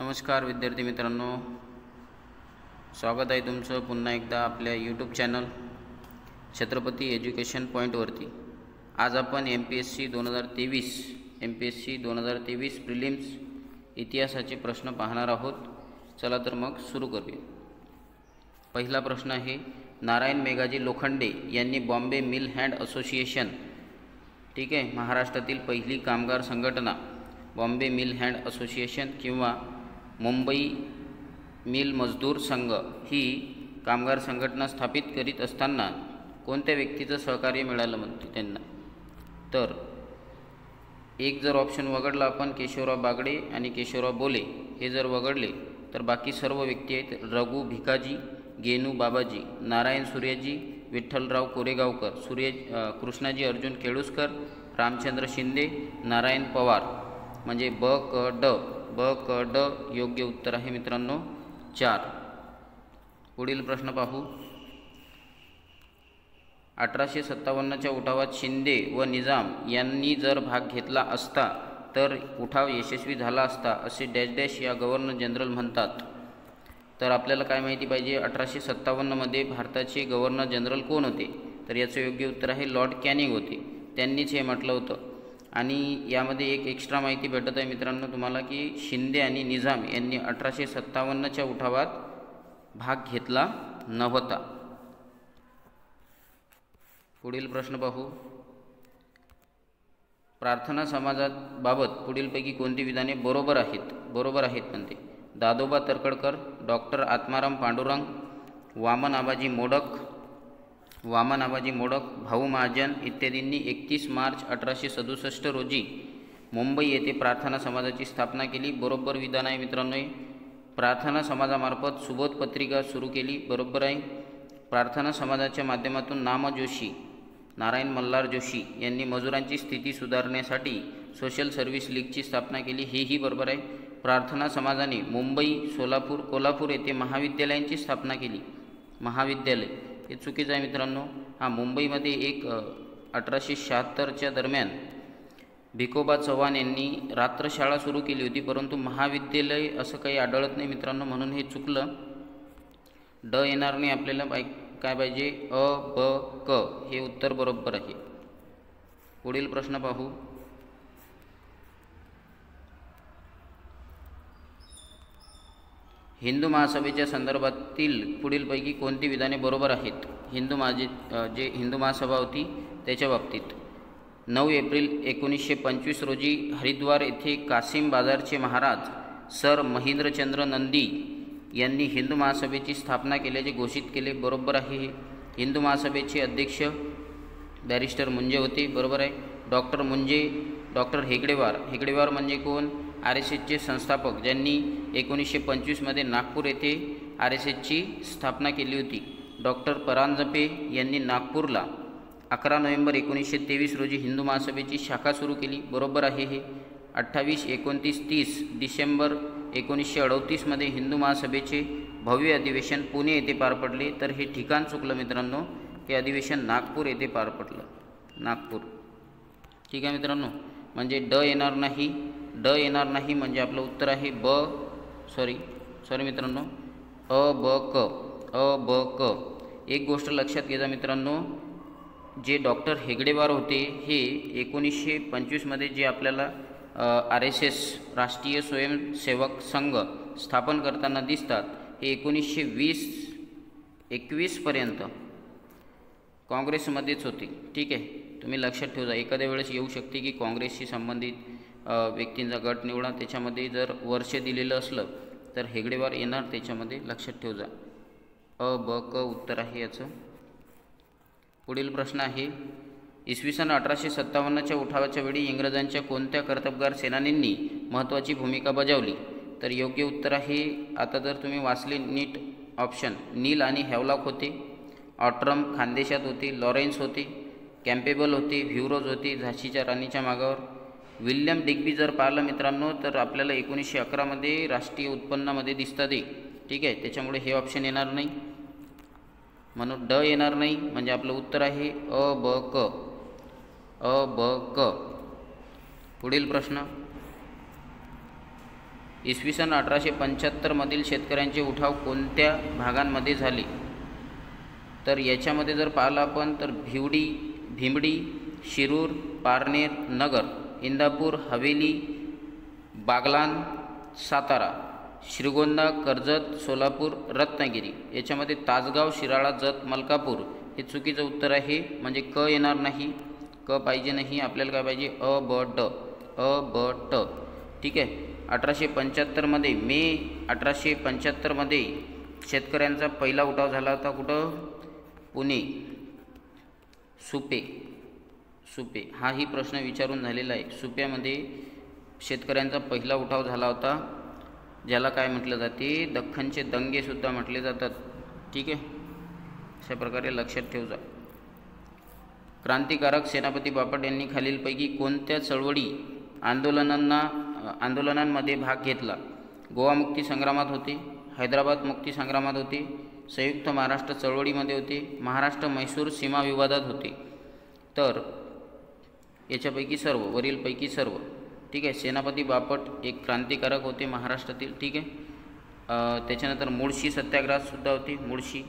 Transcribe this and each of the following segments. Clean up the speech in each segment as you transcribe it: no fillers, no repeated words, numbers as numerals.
नमस्कार विद्यार्थी मित्रांनो, स्वागत आहे तुमचं पुन्हा एकदा आपल्या यूट्यूब चॅनल छत्रपती एज्युकेशन पॉईंटवरती। आज आपण MPSC 2023 प्रिलिम्स इतिहासाचे प्रश्न पाहणार आहोत। चला तर मग सुरू करूया। पहिला प्रश्न आहे, नारायण मेघाजी लोखंडे यांनी बॉम्बे मिल हँड असोसिएशन, ठीक आहे, महाराष्ट्रातील पहिली कामगार संघटना बॉम्बे मिल हँड असोसिएशन किंवा मुंबई मिल मजदूर संघ ही कामगार संघटना स्थापित करीत असताना कोणत्या व्यक्तीचं सहकार्य मिळालं म्हणते त्यांना? तर एक जर ऑप्शन वगळला आपण केशवराव बागडे आणि केशवराव बोले, हे जर वगळले तर बाकी सर्व व्यक्ती आहेत रघु भिकाजी, गेनू बाबाजी, नारायण सूर्याजी, विठ्ठलराव कोरेगावकर, कृष्णाजी अर्जुन केळुसकर, रामचंद्र शिंदे, नारायण पवार, म्हणजे ब क ड योग्य उत्तर आहे मित्रांनो 4। पुढील प्रश्न पाहू। 1857च्या उठावात शिंदे व निजाम यांनी जर भाग घेतला असता तर उठाव यशस्वी झाला असता असे डॅश डॅश या गव्हर्नर जनरल म्हणतात। तर आपल्याला काय माहिती पाहिजे, 1857मध्ये भारताचे गव्हर्नर जनरल कोण होते? तर याचं योग्य उत्तर आहे लॉर्ड कॅनिंग होते, त्यांनीच हे म्हटलं होतं। आणि यामध्ये एक एक्स्ट्रा माहिती भेटत आहे मित्रांनो तुम्हाला की शिंदे आणि निजाम यांनी 1857च्या उठावात भाग घेतला नव्हता। पुढील प्रश्न पाहू। प्रार्थना समाजाबाबत पुढीलपैकी कोणती विधाने बरोबर आहेत म्हणते? दादोबा तरखडकर, डॉक्टर आत्माराम पांडुरंग, वामन आबाजी मोडक, भाऊ महाजन इत्यादींनी 31 मार्च 1867 रोजी मुंबई येथे प्रार्थना समाजाची स्थापना केली। बरोबर विधान आहे मित्रांनो। प्रार्थना समाजामार्फत सुबोध पत्रिका सुरू केली, बरोबर आहे। प्रार्थना समाजाच्या माध्यमातून नाम जोशी, नारायण मल्हार जोशी यांनी मजुरांची स्थिती सुधारण्यासाठी सोशल सर्व्हिस लीगची स्थापना केली, हेही बरोबर आहे। प्रार्थना समाजाने मुंबई, सोलापूर, कोल्हापूर येथे महाविद्यालयांची स्थापना केली, महाविद्यालय हे चुकीचं आहे मित्रांनो। मुंबईमध्ये एक 1876च्या दरम्यान भिकोबा चव्हाण यांनी रात्रशाळा सुरू केली होती, परंतु महाविद्यालय असं काही आढळत नाही मित्रांनो, म्हणून हे चुकलं। ड येणार नाही आपल्याला, काय पाहिजे अ ब क हे उत्तर बरोबर आहे। पुढील प्रश्न पाहू। हिंदू महासभेच्या संदर्भातील पुढीलपैकी कोणती विधाने बरोबर आहेत? हिंदू महासभा होती त्याच्या बाबतीत 9 एप्रिल 1925 रोजी हरिद्वार येथे कासिम बाजारचे महाराज सर महेंद्रचंद्र नंदी यांनी हिंदू महासभेची स्थापना केल्याचे घोषित केले, बरोबर आहे। हिंदू महासभेचे अध्यक्ष बॅरिस्टर मुंजे होते, बरोबर आहे। डॉक्टर हेगडेवार म्हणजे कोण? RSSचे संस्थापक, ज्यांनी 1925मध्ये नागपूर येथे RSSची स्थापना केली होती। डॉक्टर परांजपे यांनी नागपूरला 11 नोव्हेंबर 1923 रोजी हिंदू महासभेची शाखा सुरू केली, बरोबर आहे हे। 28, 29, 30 डिसेंबर 1938मध्ये हिंदू महासभेचे भव्य अधिवेशन पुणे येथे पार पडले, तर हे ठिकाण चुकलं मित्रांनो, हे अधिवेशन नागपूर येथे पार पडलं, नागपूर, ठीक आहे मित्रांनो। म्हणजे ड येणार नाही, म्हणजे आपलं उत्तर आहे सॉरी मित्रांनो अ ब क। एक गोष्ट लक्षात घ्या मित्रांनो, जे डॉक्टर हेगडेवार होते हे 1925मध्ये जे आपल्याला RSS राष्ट्रीय स्वयंसेवक संघ स्थापन करताना दिसतात, हे 1920-21 पर्यंत काँग्रेसमध्येच होते, ठीक आहे, तुम्ही लक्षात ठेवा। एखाद्या वेळेस येऊ शकते की काँग्रेसशी संबंधित व्यक्तींचा गट निवडा, त्याच्यामध्ये जर वर्ष दिलेलं असलं तर हेगडेवार येणार त्याच्यामध्ये, लक्षात ठेवा। अ ब क उत्तर आहे याचं। पुढील प्रश्न आहे, इसवी सन 1857च्या उठावाच्या वेळी इंग्रजांच्या कोणत्या कर्तबगार सेनानींनी महत्त्वाची भूमिका बजावली? तर योग्य उत्तर आहे, आता जर तुम्ही वाचले नीट ऑप्शन, नील आणि हॅवलॉक होते, ऑट्रम खानदेशात होते, लॉरेन्स होते, कॅम्पेबल होते, व्ह्युरोज होते, झाशीच्या राणीच्या मागावर। विल्यम डिग्बी जर पाहिलं मित्रांनो तर आपल्याला 1911मध्ये राष्ट्रीय उत्पन्नामध्ये दिसतात, ठीक आहे, त्याच्यामुळे हे ऑप्शन येणार नाही, म्हणून ड येणार नाही, म्हणजे आपलं उत्तर आहे अ ब क। पुढील प्रश्न, इसवी सन 1875मधील शेतकऱ्यांचे उठाव कोणत्या भागांमध्ये झाले? तर याच्यामध्ये जर पाहिलं आपण तर भिवडी, शिरूर, पारनेर, नगर, इंदापूर, हवेली, बागलाण, सातारा, श्रीगोंदा, कर्जत, सोलापूर, रत्नागिरी. याच्यामध्ये तासगाव, शिराळा, जत, मलकापूर हे चुकीचं उत्तर आहे, म्हणजे क येणार नाही, क पाहिजे नाही. आपल्याला काय पाहिजे? अ ब ट. ठीक आहे. 1875मध्ये मे 1875मध्ये शेतकऱ्यांचा पहिला उठाव झाला होता कुठं? पुणे, सुपे. हाही प्रश्न विचारून झालेला आहे. सुप्यामध्ये शेतकऱ्यांचा पहिला उठाव झाला होता, ज्याला काय म्हटलं जाते? दख्खनचे दंगेसुद्धा म्हटले जातात. ठीक आहे, अशा प्रकारे लक्षात ठेवजा. क्रांतिकारक सेनापती बापट यांनी खालीलपैकी कोणत्या चळवळी आंदोलनांमध्ये भाग घेतला? गोवा मुक्ती संग्रामात होते, हैदराबाद मुक्ती संग्रामात होते, संयुक्त महाराष्ट्र चळवळीमध्ये होते, महाराष्ट्र मैसूर सीमा विवादात होते. तर याच्यापैकी सर्व, वरीलपैकी सर्व. ठीक आहे. सेनापती बापट एक क्रांतिकारक होते महाराष्ट्रातील. ठीक आहे. त्याच्यानंतर मुळशी सत्याग्रहात सुद्धा होते, मुळशी.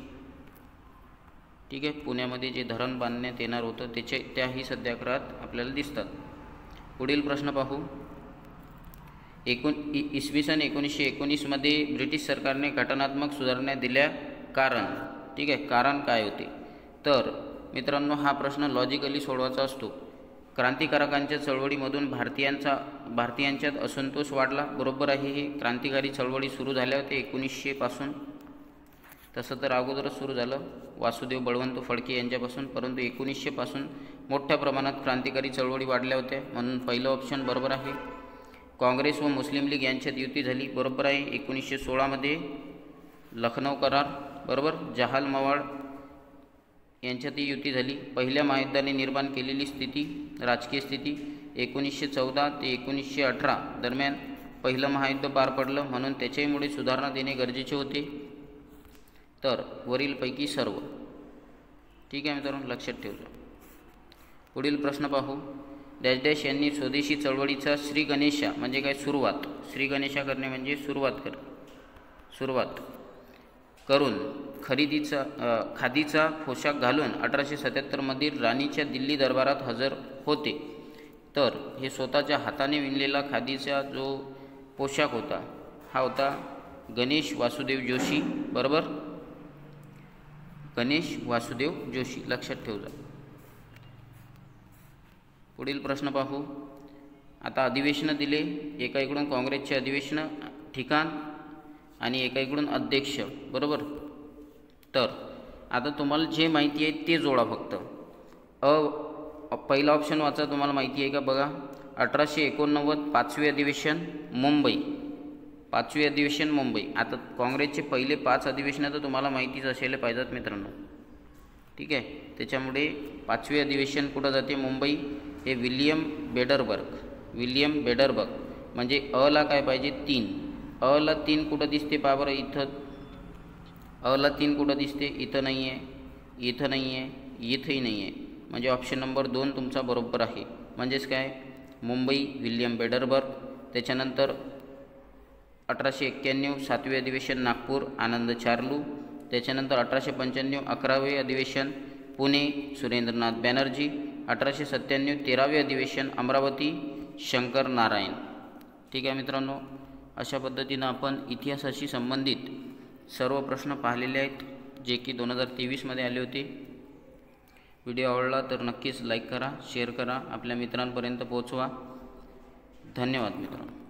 ठीक आहे. पुण्यामध्ये जे धरण बांधण्यात येणार होतं त्याही सत्याग्रहात आपल्याला दिसतात. पुढील प्रश्न पाहू. इसवी सन 1919मध्ये ब्रिटिश सरकारने घटनात्मक सुधारणा दिल्या, कारण? ठीक आहे, कारण काय होते? तर मित्रांनो, हा प्रश्न लॉजिकली सोडवायचा असतो. क्रांतिकारकांच्या चळवळीमधून भारतीयांच्यात असंतोष वाढला. बरोबर आहे. हे क्रांतिकारी चळवळी सुरू झाल्या होत्या 1900 पासून. तसं तर अगोदरच सुरू झालं वासुदेव बळवंत फडके यांच्यापासून, परंतु 1900 पासून मोठ्या प्रमाणात क्रांतिकारी चळवळी वाढल्या होत्या, म्हणून पहिलं ऑप्शन बरोबर आहे. काँग्रेस व मुस्लिम लीग यांच्यात युती झाली. बरोबर आहे. 1916मध्ये लखनौ करार. बरोबर. जहाल मवाळ यांच्यातही युती झाली. पहिल्या महायुद्धाने निर्माण केलेली स्थिती, राजकीय स्थिती, 1914 ते 1918 दरम्यान पहिलं महायुद्ध पार पडलं, म्हणून त्याच्यामुळे सुधारणा देणे गरजेचे होते. तर वरीलपैकी सर्व. ठीक आहे मित्रांनो, लक्षात ठेवजा. पुढील प्रश्न पाहू. डॅश यांनी स्वदेशी चळवळीचा श्री गणेशा म्हणजे काय? सुरुवात. श्री गणेशा करणे म्हणजे सुरुवात करून खादीचा पोशाख घालून 1877मधील राणीच्या दिल्ली दरबारात हजर होते. तर हे स्वतःच्या हाताने विणलेला खादीचा जो पोशाख होता, हा होता गणेश वासुदेव जोशी. बरोबर. गणेश वासुदेव जोशी, लक्षात ठेवजा. पुढील प्रश्न पाहू. आता अधिवेशनं दिले. एकाकडून काँग्रेसचे अधिवेशनं ठिकाण आणि एकाकडून अध्यक्ष. बरोबर. तर आता तुम्हाला जे माहिती आहे ते जोडा फक्त. पहिला ऑप्शन वाचा. तुम्हाला माहिती आहे का? बघा. 1889 पाचवे अधिवेशन मुंबई. पाचवे अधिवेशन मुंबई. आता काँग्रेसचे पहिले 5 अधिवेशनं तर तुम्हाला माहितीच असायला पाहिजेत मित्रांनो. ठीक आहे. त्याच्यामुळे पाचवे अधिवेशन कुठं जाते? मुंबई. हे विल्यम बेडरबर्ग. म्हणजे अला काय पाहिजे? 3. अला 3 कुठं दिसते? पहा बरं. इथं अला 3 कुठं दिसते? इथं नाही आहे, इथं नाही आहे, इथंही नाही आहे. म्हणजे ऑप्शन नंबर 2 तुमचा बरोबर आहे. म्हणजेच काय? मुंबई, विल्यम बेडरबर्ग. त्याच्यानंतर 1891 7वे अधिवेशन नागपूर, आनंद चार्लू. त्याच्यानंतर 1895 11वे अधिवेशन पुणे, सुरेंद्रनाथ बॅनर्जी. 1897 13वे अधिवेशन अमरावती, शंकर नारायण. ठीक आहे मित्रांनो, अशा पद्धतीनं आपण इतिहासाशी संबंधित सर्व प्रश्न पाहिलेले आहेत, जे की 2023मध्ये आले होते. व्हिडिओ आवडला तर नक्कीच लाईक करा, शेअर करा, आपल्या मित्रांपर्यंत पोहोचवा. धन्यवाद मित्रांनो.